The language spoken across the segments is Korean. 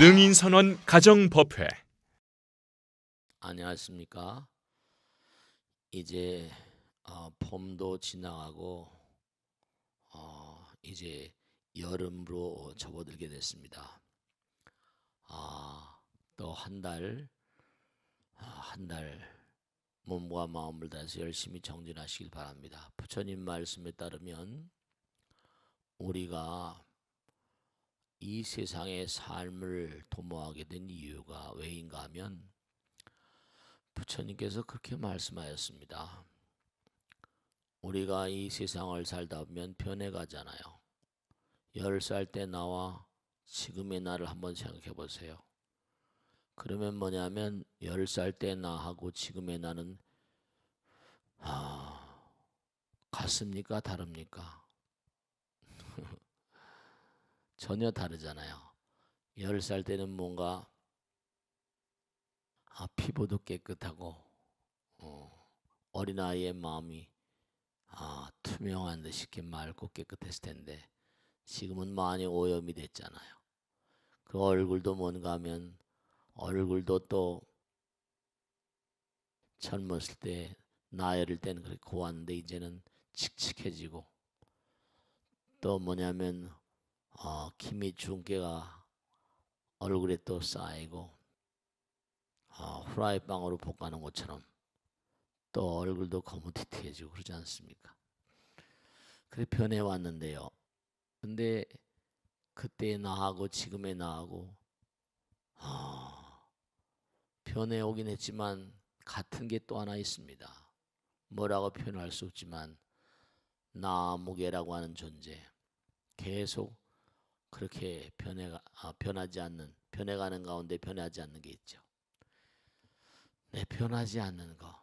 능인선원 가정법회. 안녕하십니까. 이제 봄도 지나가고 이제 여름으로 접어들게 됐습니다. 또 한 달 몸과 마음을 다해서 열심히 정진하시길 바랍니다. 부처님 말씀에 따르면 우리가 이 세상의 삶을 도모하게 된 이유가 왜인가 하면 부처님께서 그렇게 말씀하였습니다. 우리가 이 세상을 살다 보면 변해가잖아요. 10살 때 나와 지금의 나를 한번 생각해 보세요. 그러면 뭐냐면 10살 때 나하고 지금의 나는 같습니까? 다릅니까? 전혀 다르잖아요. 10살 때는 뭔가 피부도 깨끗하고 어린아이의 마음이 투명한 듯이 이렇게 맑고 깨끗했을 텐데 지금은 많이 오염이 됐잖아요. 그 얼굴도 뭔가 하면 얼굴도 또 젊었을 때 나이를 때는 그렇게 고왔는데 이제는 칙칙해지고 또 뭐냐면 기미 중깨가 얼굴에 또 쌓이고 후라이빵으로 볶아놓은 것처럼 또 얼굴도 거무튀튀해지고 그러지 않습니까? 그래 변해왔는데요. 근데 그때의 나하고 지금의 나하고 변해오긴 했지만 같은 게 또 하나 있습니다. 뭐라고 표현할 수 없지만 나무계라고 하는 존재, 계속 그렇게 변하지 않는, 변해가는 가운데 변하지 않는 게 있죠. 네, 변하지 않는 거.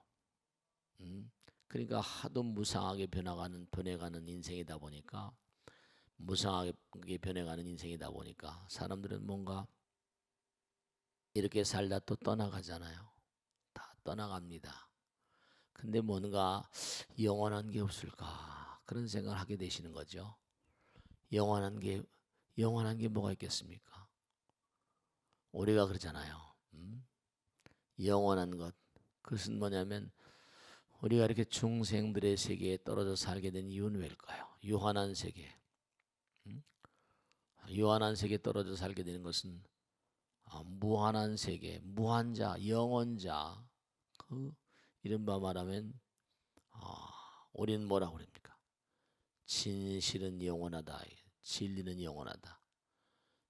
그러니까 하도 무상하게 변해가는 인생이다 보니까 무상하게 변해가는 인생이다 보니까 사람들은 뭔가 이렇게 살다 또 떠나가잖아요. 다 떠나갑니다. 근데 뭔가 영원한 게 없을까 그런 생각을 하게 되시는 거죠. 영원한 게 뭐가 있겠습니까? 우리가 그러잖아요. 영원한 것. 그것은 뭐냐면 우리가 이렇게 중생들의 세계에 떨어져 살게 된 이유는 왜일까요? 유한한 세계. 유한한 세계에 떨어져 살게 되는 것은 무한한 세계, 무한자, 영원자. 그 이른바 말하면 우리는 뭐라고 그럽니까? 진실은 영원하다. 진리는 영원하다.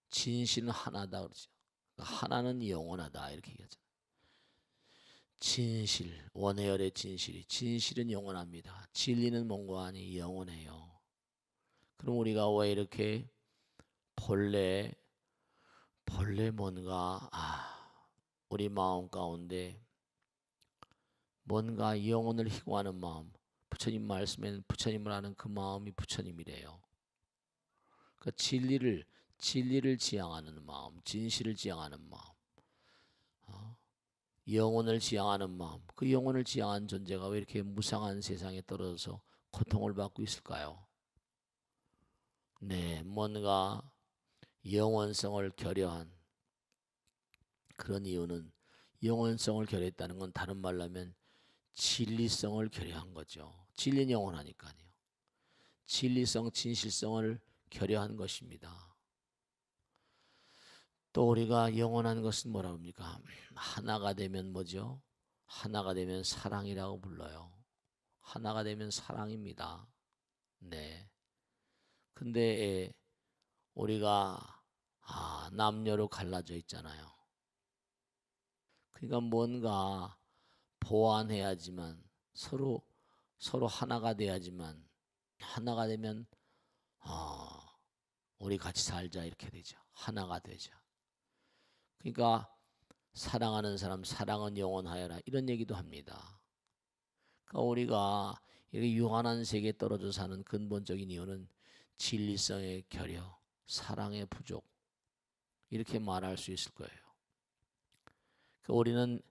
진실은 하나다 그러죠. 하나는 영원하다 이렇게 얘기하잖아요. 진실, 원해열의 진실은 영원합니다. 진리는 뭔가 아니 영원해요. 그럼 우리가 왜 이렇게 본래 뭔가 우리 마음 가운데 뭔가 영혼을 희구하는 마음, 부처님 말씀에는 부처님을 아는 그 마음이 부처님이래요. 그 진리를 지향하는 마음, 진실을 지향하는 마음, 영혼을 지향하는 마음. 그 영혼을 지향한 존재가 왜 이렇게 무상한 세상에 떨어져서 고통을 받고 있을까요? 네, 뭔가 영원성을 결여한 그런 이유는 영원성을 결여했다는 건 다른 말로 하면 진리성을 결여한 거죠. 진리는 영원하니까요. 진리성, 진실성을 결여한 것입니다. 또 우리가 영원한 것은 뭐라고 합니까? 하나가 되면 뭐죠? 하나가 되면 사랑이라고 불러요. 하나가 되면 사랑입니다. 네. 근데 우리가 남녀로 갈라져 있잖아요. 그러니까 뭔가 보완해야지만 서로 하나가 돼야지만 하나가 되면 우리 같이 살자 이렇게 되죠. 하나가 되자. 그러니까 사랑하는 사람 사랑은 영원하여라 이런 얘기도 합니다. 그러니까 우리가 이렇게 유한한 세계에 떨어져 사는 근본적인 이유는 진리성의 결여, 사랑의 부족 이렇게 말할 수 있을 거예요. 그러니까 우리는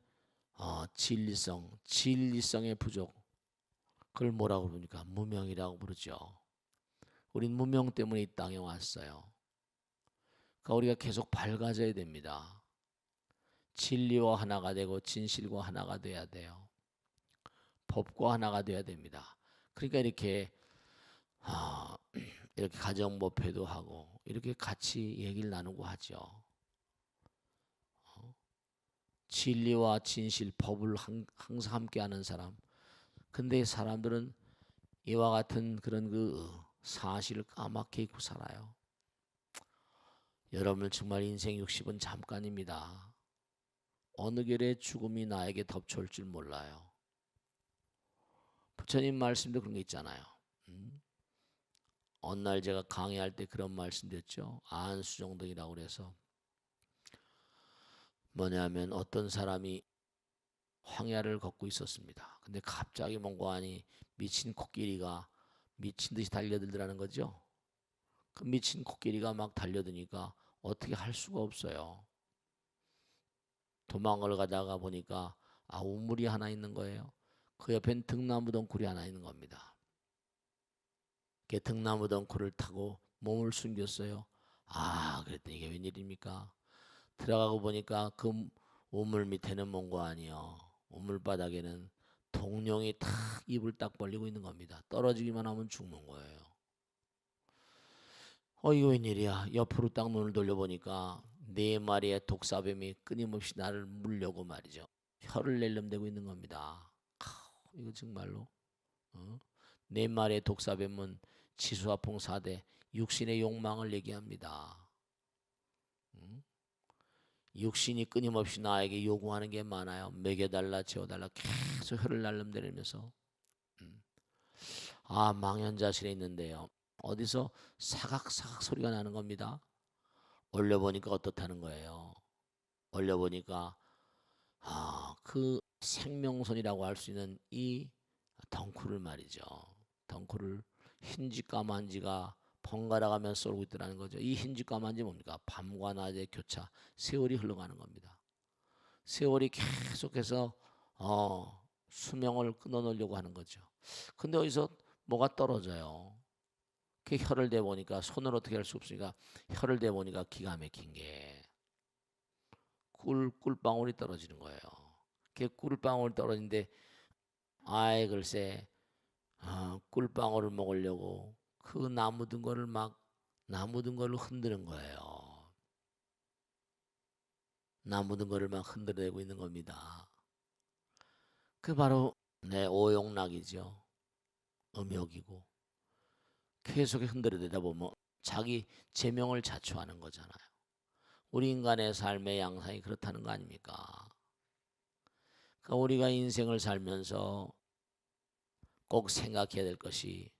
진리성의 부족 그걸 뭐라고 부르니까 무명이라고 부르죠. 우린 무명 때문에 이 땅에 왔어요. 그러니까 우리가 계속 밝아져야 됩니다. 진리와 하나가 되고 진실과 하나가 돼야 돼요. 법과 하나가 돼야 됩니다. 그러니까 이렇게 이렇게 가정법회도 하고 이렇게 같이 얘기를 나누고 하죠. 진리와 진실, 법을 항상 함께하는 사람. 근데 사람들은 이와 같은 그런 그 사실을 까맣게 잊고 살아요. 여러분 정말 인생 60은 잠깐입니다. 어느 결에 죽음이 나에게 덮쳐올 줄 몰라요. 부처님 말씀도 그런 게 있잖아요. 어느 날 제가 강의할 때 그런 말씀 드렸죠. 안수정등이라고 그래서 뭐냐면 어떤 사람이 황야를 걷고 있었습니다. 근데 갑자기 뭔가 하니 미친 코끼리가 미친 듯이 달려들더라는 거죠. 그 미친 코끼리가 막 달려드니까 어떻게 할 수가 없어요. 도망을 가다가 보니까 우물이 하나 있는 거예요. 그 옆엔 등나무 덩굴이 하나 있는 겁니다. 그 등나무 덩굴을 타고 몸을 숨겼어요. 그랬더니 이게 웬일입니까? 들어가고 보니까 그 우물 밑에는 뭔가 아니요. 우물 바닥에는 동룡이 탁 입을 딱 벌리고 있는 겁니다. 떨어지기만 하면 죽는 거예요. 이거 웬일이야. 옆으로 딱 눈을 돌려보니까 4마리의 독사뱀이 끊임없이 나를 물려고 말이죠. 혀를 낼름대고 있는 겁니다. 이거 정말로 4마리의 독사뱀은 치수화풍 4대 육신의 욕망을 얘기합니다. 육신이 끊임없이 나에게 요구하는 게 많아요. 먹여달라 재워달라 계속 혀를 날름대면서 망연자실에 있는데요. 어디서 사각사각 소리가 나는 겁니다. 올려보니까 어떻다는 거예요. 올려보니까 그 생명선이라고 할 수 있는 이 덩굴을 말이죠. 덩굴을 흰지 까만지가 번갈아 가며 쏠고 있더라는 거죠. 이 흰지 까만지 뭡니까? 밤과 낮의 교차, 세월이 흘러가는 겁니다. 세월이 계속해서 수명을 끊어놓으려고 하는 거죠. 근데 어디서 뭐가 떨어져요. 그 혀를 대보니까 손을 어떻게 할 수 없으니까 혀를 대보니까 기가 막힌 게 꿀방울이 떨어지는 거예요. 그 꿀방울 떨어지는데 글쎄 꿀방울을 먹으려고 그 나무 든 거를 흔드는 거예요. 나무 든 거를 막 흔들어내고 있는 겁니다. 그 바로 내 오용락이죠. 음욕이고 계속 흔들어대다 보면 자기 제명을 자초하는 거잖아요. 우리 인간의 삶의 양상이 그렇다는 거 아닙니까? 그러니까 우리가 인생을 살면서 꼭 생각해야 될 것이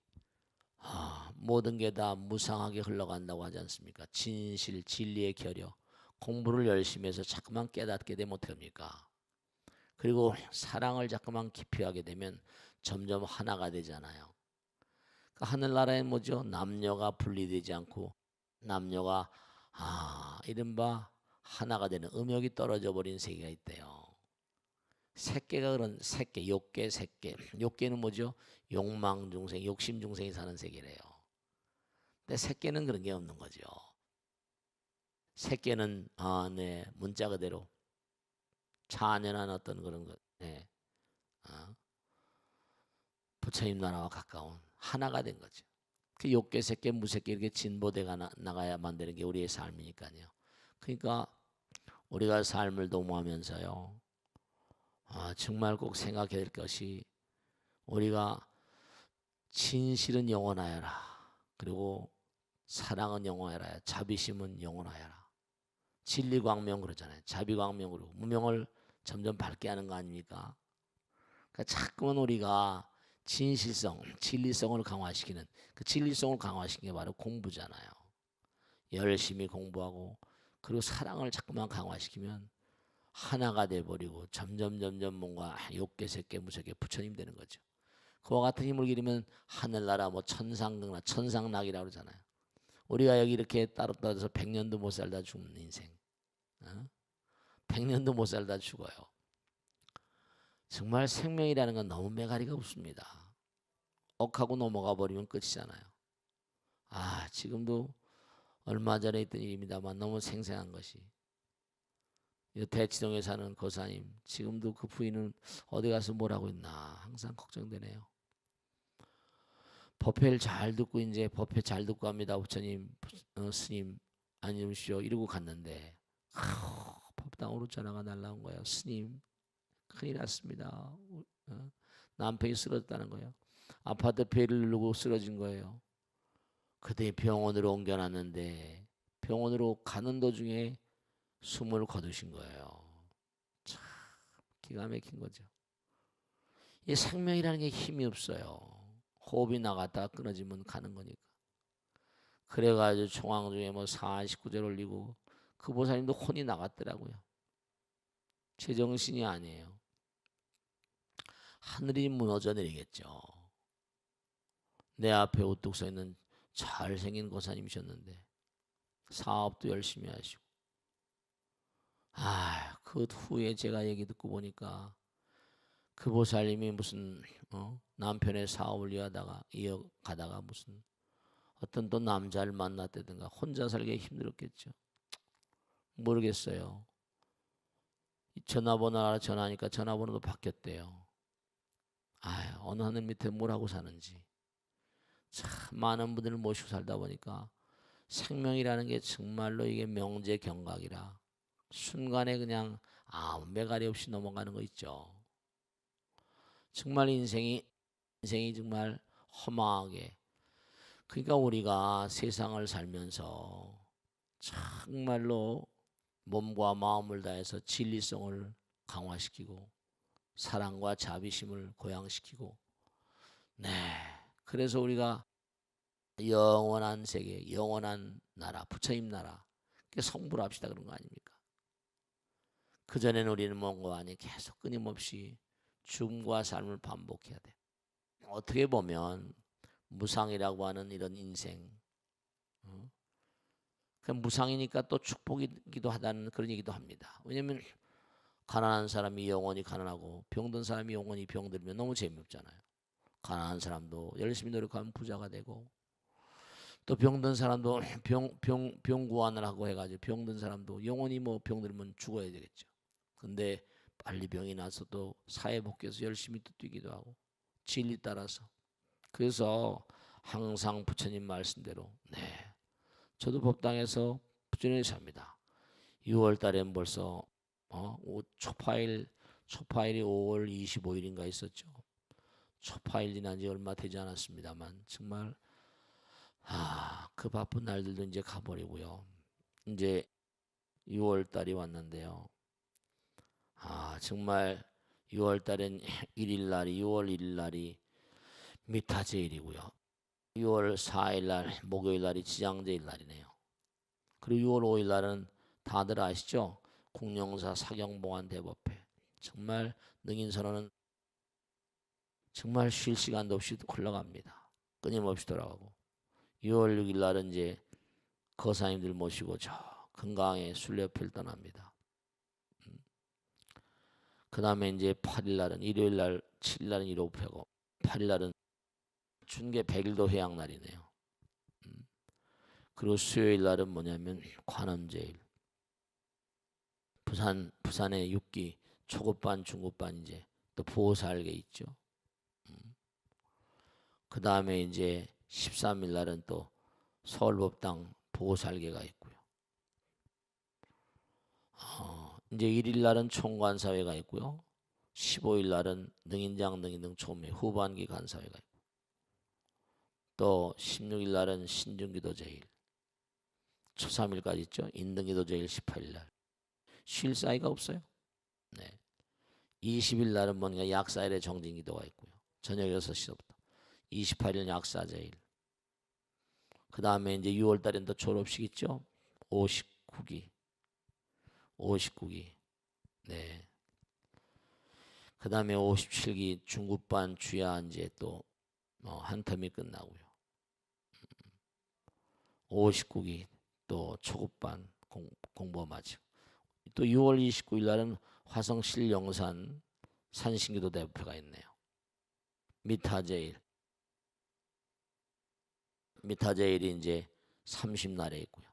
모든 게 다 무상하게 흘러간다고 하지 않습니까? 진실, 진리의 결여. 공부를 열심히 해서 자꾸만 깨닫게 되면 어떡합니까? 그리고 사랑을 자꾸만 기피하게 되면 점점 하나가 되잖아요. 그러니까 하늘나라에 뭐죠? 남녀가 분리되지 않고 남녀가 이른바 하나가 되는 음욕이 떨어져 버린 세계가 있대요. 새끼가 그런 새끼, 욕계 새끼. 욕계는 뭐죠? 욕망 중생, 욕심 중생이 사는 세계래요. 근데 새끼는 그런 게 없는 거죠. 새끼는 문자 그대로 찬연한 어떤 그런 것, 부처님 나라와 가까운 하나가 된 거죠. 그 욕계, 새끼, 무새끼 이렇게 진보돼가 나가야 만드는 게 우리의 삶이니까요. 그러니까 우리가 삶을 도모하면서요. 정말 꼭 생각해야 될 것이 우리가 진실은 영원하여라. 그리고 사랑은 영원하여라. 자비심은 영원하여라. 진리광명 그러잖아요. 자비광명으로 무명을 점점 밝게 하는 거 아닙니까? 그러니까 자꾸만 우리가 진실성, 진리성을 강화시키는 그 진리성을 강화시키는 게 바로 공부잖아요. 열심히 공부하고 그리고 사랑을 자꾸만 강화시키면 하나가 돼버리고 점점 뭔가 욕계 새끼 무새끼 부처님 되는 거죠. 그와 같은 힘을 기르면 하늘나라 뭐 천상극락 천상락이라고 그러잖아요. 우리가 여기 이렇게 따로 떨어져서 100년도 못 살다 죽는 인생, 100년도 못 살다 죽어요. 정말 생명이라는 건 너무 매가리가 없습니다. 억하고 넘어가 버리면 끝이잖아요. 지금도 얼마 전에 있던 일입니다만 너무 생생한 것이, 이 대치동에 사는 거사님, 지금도 그 부인은 어디 가서 뭘 하고 있나 항상 걱정되네요. 법회를 잘 듣고 이제 법회 잘 듣고 합니다. 부처님, 스님 안녕하십시오 이러고 갔는데 법당으로 전화가 날라온 거예요. 스님 큰일 났습니다. 남편이 쓰러졌다는 거예요. 아파트 벨을 누르고 쓰러진 거예요. 그때 병원으로 옮겨놨는데 병원으로 가는 도중에 숨을 거두신 거예요. 참 기가 막힌 거죠. 이 생명이라는 게 힘이 없어요. 호흡이 나갔다가 끊어지면 가는 거니까. 그래가지고 총황 중에 뭐 49절 올리고 그 보살님도 혼이 나갔더라고요. 제정신이 아니에요. 하늘이 무너져 내리겠죠. 내 앞에 우뚝 서 있는 잘생긴 고사님이셨는데 사업도 열심히 하시고, 그 후에 제가 얘기 듣고 보니까 그 보살님이 무슨 남편의 사업을 이어가다가 무슨 어떤 또 남자를 만났다든가 혼자 살기 힘들었겠죠. 모르겠어요. 전화번호 알아 전화하니까 전화번호도 바뀌었대요. 어느 하늘 밑에 뭘 하고 사는지. 참 많은 분들을 모시고 살다 보니까 생명이라는 게 정말로 이게 명제경각이라 순간에 그냥 아무 매갈이 없이 넘어가는 거 있죠. 정말 인생이 정말 허망하게, 그러니까 우리가 세상을 살면서 정말로 몸과 마음을 다해서 진리성을 강화시키고 사랑과 자비심을 고양시키고, 그래서 우리가 영원한 세계, 영원한 나라, 부처님 나라 성불합시다 그런 거 아닙니까? 그전에는 우리는 몸과 안에 계속 끊임없이 죽음과 삶을 반복해야 돼. 어떻게 보면 무상이라고 하는 이런 인생, 무상이니까 또 축복이기도 하다는 그런 얘기도 합니다. 왜냐하면 가난한 사람이 영원히 가난하고 병든 사람이 영원히 병들면 너무 재미없잖아요. 가난한 사람도 열심히 노력하면 부자가 되고, 또 병든 사람도 병 구하느라고 해가지고 병든 사람도 영원히 뭐 병들면 죽어야 되겠죠. 근데 빨리 병이 나서 또 사회 복귀해서 열심히 또 뛰기도 하고 진리 따라서. 그래서 항상 부처님 말씀대로 저도 법당에서 부처님이 삽니다. 6월 달엔 벌써 초파일이 5월 25일인가 있었죠. 초파일 지난 지 얼마 되지 않았습니다만 정말 그 바쁜 날들도 이제 가버리고요. 이제 6월 달이 왔는데요. 정말 6월 달엔 6월 1일 날이 미타제일이고요. 6월 4일 날 목요일 날이 지장제일 날이네요. 그리고 6월 5일 날은 다들 아시죠? 국령사 사경봉안 대법회. 정말 능인선언은 정말 쉴 시간도 없이 흘러갑니다. 끊임없이 돌아가고, 6월 6일 날은 이제 거사님들 모시고 저 금강에 순례표를 떠납니다. 그 다음에 이제 8일 날은 일요일 날, 7일 날은 1호패고 8일 날은 준계 100일도 회양 날이네요. 그리고 수요일 날은 뭐냐면 관음제일. 부산의 6기 초급반, 중급반 이제 또 보살계 있죠. 그 다음에 이제 13일 날은 또 서울법당 보살계가 있고요. 이제 1일 날은 총관사회가 있고요. 15일 날은 능인장 능인등 초매 후반기 간사회가 있고, 또 16일 날은 신중기도 제일, 초 3일까지 있죠. 인등기도 제일 18일 날. 쉴 사이가 없어요. 20일 날은 뭔가 약사일의 정진기도가 있고요. 저녁 6시부터 28일 약사제일. 그 다음에 이제 6월 달엔 또 졸업식 있죠. 59기. 그 다음에 57기 중급반 주야 이제 또 한 텀이 끝나고요. 59기 또 초급반 공부 마치고, 또 6월 29일 날은 화성실 영산 산신기도 대표가 있네요. 미타제일이 이제 30날에 있고요.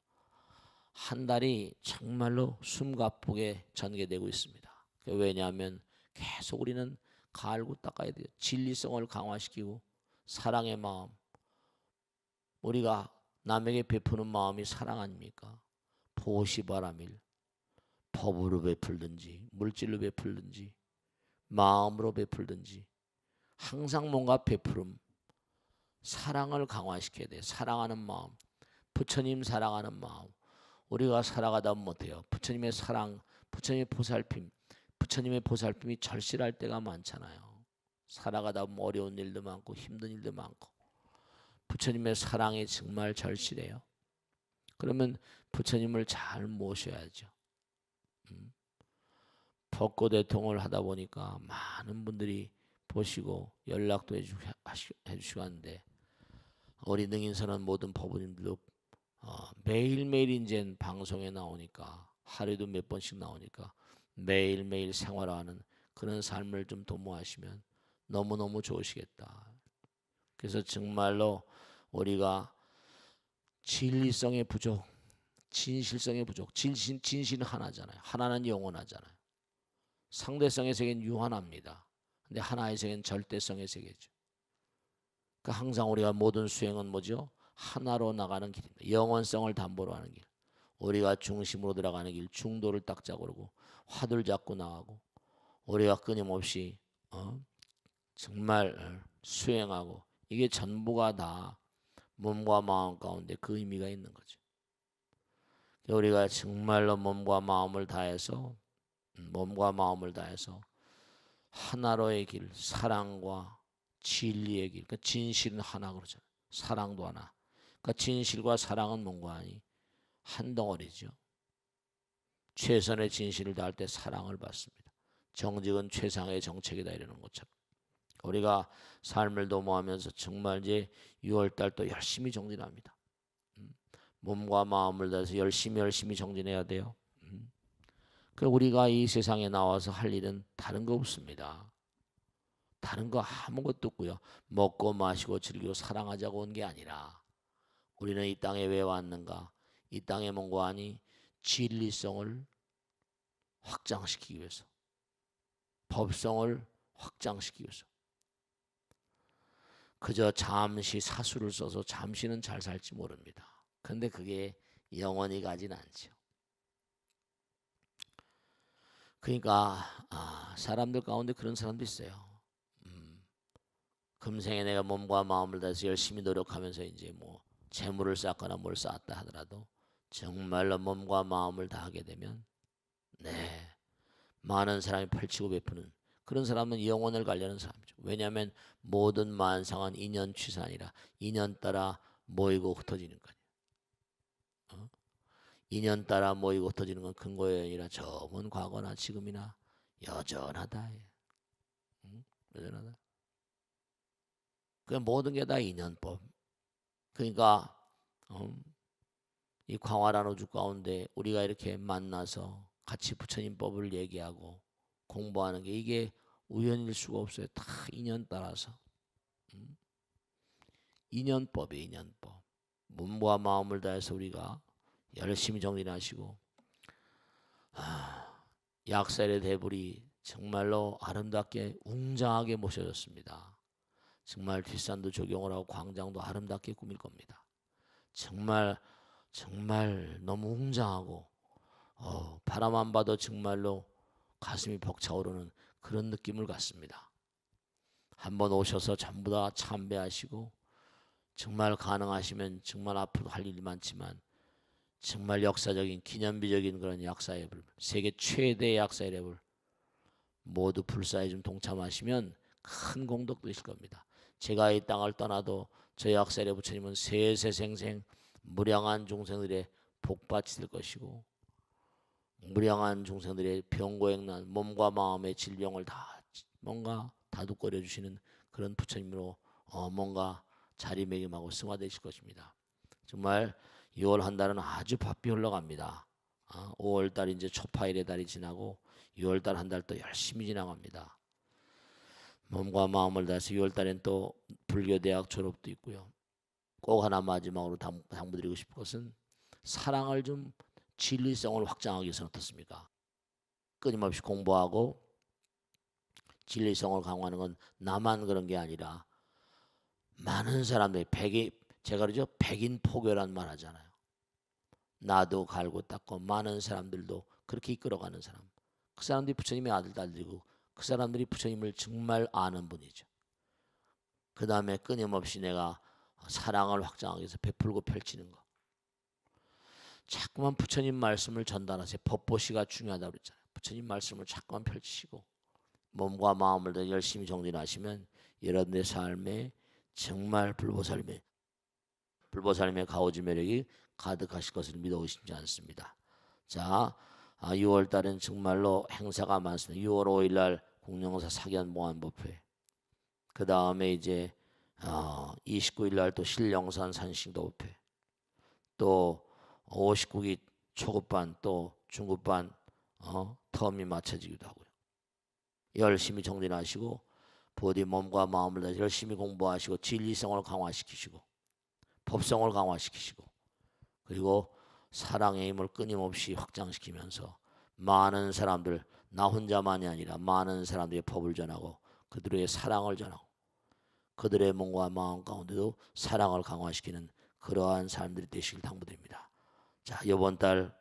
한 달이 정말로 숨가쁘게 전개되고 있습니다. 왜냐하면 계속 우리는 갈고 닦아야 돼요. 진리성을 강화시키고 사랑의 마음, 우리가 남에게 베푸는 마음이 사랑 아닙니까? 보시바라밀, 법으로 베풀든지 물질로 베풀든지 마음으로 베풀든지 항상 뭔가 베푸름, 사랑을 강화시켜야 돼. 사랑하는 마음, 부처님 사랑하는 마음. 우리가 살아가다 못해요. 부처님의 사랑, 부처님의 보살핌, 부처님의 보살핌이 절실할 때가 많잖아요. 살아가다 보면 어려운 일도 많고 힘든 일도 많고 부처님의 사랑이 정말 절실해요. 그러면 부처님을 잘 모셔야죠. 벚꽃 대통을 하다 보니까 많은 분들이 보시고 연락도 해주시고 하는데 우리 능인선언 모든 법부님들도 매일매일 이제 방송에 나오니까 하루에도 몇 번씩 나오니까 매일매일 생활하는 그런 삶을 좀 도모하시면 너무너무 좋으시겠다. 그래서 정말로 우리가 진리성의 부족, 진실성의 부족, 진실은 하나잖아요. 하나는 영원하잖아요. 상대성의 세계는 유한합니다. 근데 하나의 세계는 절대성의 세계죠. 그러니까 항상 우리가 모든 수행은 뭐죠? 하나로 나가는 길입니다. 영원성을 담보로 하는 길. 우리가 중심으로 들어가는 길, 중도를 딱 잡고 화두를 잡고 나가고 우리가 끊임없이 정말 수행하고 이게 전부가 다 몸과 마음 가운데 그 의미가 있는 거죠. 우리가 정말로 몸과 마음을 다해서 하나로의 길, 사랑과 진리의 길, 그러니까 진실은 하나 그러잖아요. 사랑도 하나. 그러니까 진실과 사랑은 뭔가 아니 한 덩어리죠. 최선의 진실을 다할 때 사랑을 받습니다. 정직은 최상의 정책이다 이러는 것처럼 우리가 삶을 도모하면서 정말 이제 6월달 또 열심히 정진합니다. 몸과 마음을 다해서 열심히 정진해야 돼요. 그 우리가 이 세상에 나와서 할 일은 다른 거 없습니다. 다른 거 아무것도 없고요. 먹고 마시고 즐기고 사랑하자고 온 게 아니라 우리는 이 땅에 왜 왔는가? 이 땅에 뭔가 아니 진리성을 확장시키기 위해서, 법성을 확장시키기 위해서. 그저 잠시 사수를 써서 잠시는 잘 살지 모릅니다. 근데 그게 영원히 가진 않죠. 그러니까 사람들 가운데 그런 사람도 있어요. 금생에 내가 몸과 마음을 다해서 열심히 노력하면서 이제 뭐 재물을 쌓거나 뭘 쌓았다 하더라도 정말로 몸과 마음을 다하게 되면 많은 사람이 펼치고 베푸는 그런 사람은 영혼을 가려는 사람이죠. 왜냐하면 모든 만상은 인연 취산이라 인연 따라 모이고 흩어지는 거예요. 인연 따라 모이고 흩어지는 건 근거의 아니라 저 먼 과거나 지금이나 여전하다. 여전하다. 그 모든 게 다 인연법. 그러니까 이 광활한 우주 가운데 우리가 이렇게 만나서 같이 부처님 법을 얘기하고 공부하는 게 이게 우연일 수가 없어요. 다 인연 따라서. 인연법이에요. 인연법. 몸과 마음을 다해서 우리가 열심히 정진하시고 약살의 대불이 정말로 아름답게 웅장하게 모셔졌습니다. 정말 뒷산도 조경을 하고 광장도 아름답게 꾸밀 겁니다. 정말 너무 웅장하고 바라만 봐도 정말로 가슴이 벅차오르는 그런 느낌을 갖습니다. 한번 오셔서 전부 다 참배하시고 정말 가능하시면 정말 앞으로 할 일이 많지만 정말 역사적인 기념비적인 그런 약사의 불, 세계 최대 약사의 불 모두 불사에 좀 동참하시면 큰 공덕 되실 겁니다. 제가 이 땅을 떠나도 저 약사의 부처님은 세세생생 무량한 종생들의 복받이 될 것이고 무량한 종생들의 병고행난 몸과 마음의 질병을 다 뭔가 다독거려 주시는 그런 부처님으로 뭔가 자리매김하고 승화되실 것입니다. 정말 6월 한 달은 아주 바삐 흘러갑니다. 5월 달 이제 초파일의 달이 지나고 6월 달 한 달 또 열심히 지나갑니다. 몸과 마음을 다해서 6월 달엔 또 불교대학 졸업도 있고요. 꼭 하나 마지막으로 당부드리고 싶은 것은 사랑을 좀 진리성을 확장하기 위해서는 어떻습니까? 끊임없이 공부하고 진리성을 강화하는 건 나만 그런 게 아니라 많은 사람들이 제가 그러죠. 백인포교란 말 하잖아요. 나도 갈고 닦고 많은 사람들도 그렇게 이끌어가는 사람. 그 사람들이 부처님의 아들 딸들이고 그 사람들이 부처님을 정말 아는 분이죠. 그 다음에 끊임없이 내가 사랑을 확장하기 위해서 베풀고 펼치는 거. 자꾸만 부처님 말씀을 전달하세요. 법보시가 중요하다고 그랬잖아요. 부처님 말씀을 자꾸만 펼치시고 몸과 마음을 더 열심히 정진하시면 여러분의 삶에 정말 불보살님의 가오지 매력이 가득하실 것을 믿어 의심치 않습니다. 자, 6월 달은 정말로 행사가 많습니다. 6월 5일 날 공룡사 사견 모안법회. 그 다음에 이제 29일 날 또 신령산 산신도법회. 또 59기 초급반 또 중급반 텀이 맞춰지기도 하고요. 열심히 정진하시고 부디 몸과 마음을 다해 열심히 공부하시고 진리성을 강화시키시고 법성을 강화시키시고 그리고 사랑의 힘을 끊임없이 확장시키면서 많은 사람들, 나 혼자만이 아니라 많은 사람들의 법을 전하고 그들의 사랑을 전하고 그들의 몸과 마음 가운데도 사랑을 강화시키는 그러한 사람들이 되시길 당부드립니다. 자, 이번 달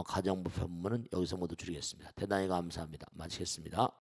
가정부편 부문은 여기서 모두 줄이겠습니다. 대단히 감사합니다. 마치겠습니다.